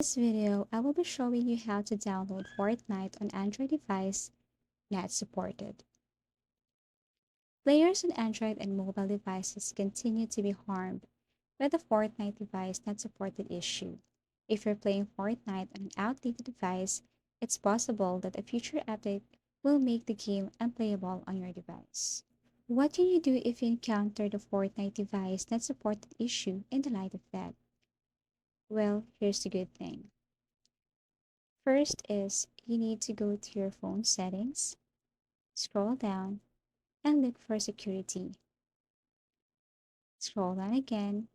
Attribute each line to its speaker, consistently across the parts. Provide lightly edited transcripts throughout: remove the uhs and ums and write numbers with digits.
Speaker 1: this video, I will be showing you how to download Fortnite on Android device not supported. Players on Android and mobile devices continue to be harmed by the Fortnite device not supported issue. If you're playing Fortnite on an outdated device, it's possible that a future update will make the game unplayable on your device. What can you do if you encounter the Fortnite device not supported issue in the light of that? Well, here's the good thing. First is you need to go to your phone settings, scroll down, and look for security. Scroll down again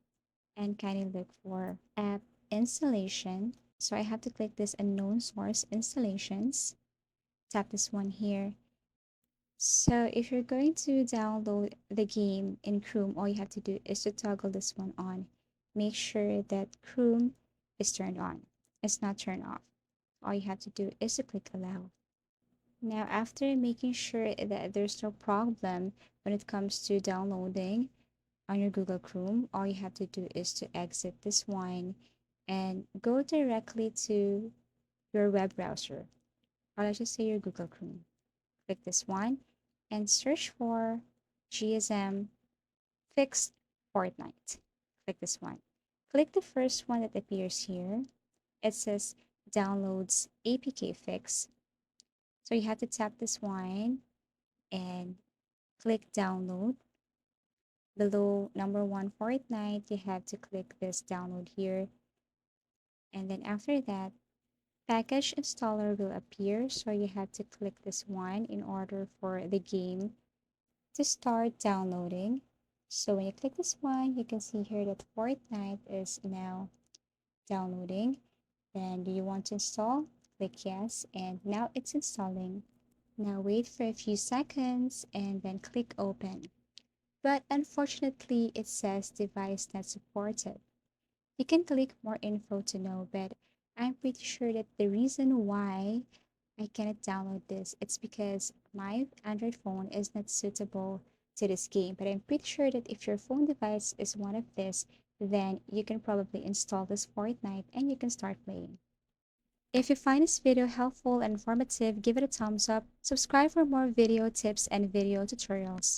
Speaker 1: and kind of look for app installation. So I have to click this unknown source installations. Tap this one here. So if you're going to download the game in Chrome, all you have to do is to toggle this one on. Make sure that Chrome is turned on. It's not turned off. All you have to do is to click allow. Now, after making sure that there's no problem when it comes to downloading on your Google Chrome, all you have to do is to exit this one and go directly to your web browser, or let's just say your Google Chrome. Click this one and search for GSM Fixed Fortnite. Click this one. Click the first one that appears here. It says Downloads APK Fix. So you have to tap this one and click download. Below number one Fortnite, you have to click this download here. And then after that, package installer will appear. So you have to click this one in order for the game to start downloading. So when you click this one, you can see here that Fortnite is now downloading. Then do you want to install? Click yes, and now it's installing. Now wait for a few seconds and then click open. But unfortunately, it says device not supported. You can click more info to know, but I'm pretty sure that the reason why I cannot download this, it's because my Android phone is not suitable to this game. But I'm pretty sure that if your phone device is one of this, then you can probably install this Fortnite and you can start playing. If you find this video helpful and informative, give it a thumbs up, subscribe for more video tips and video tutorials.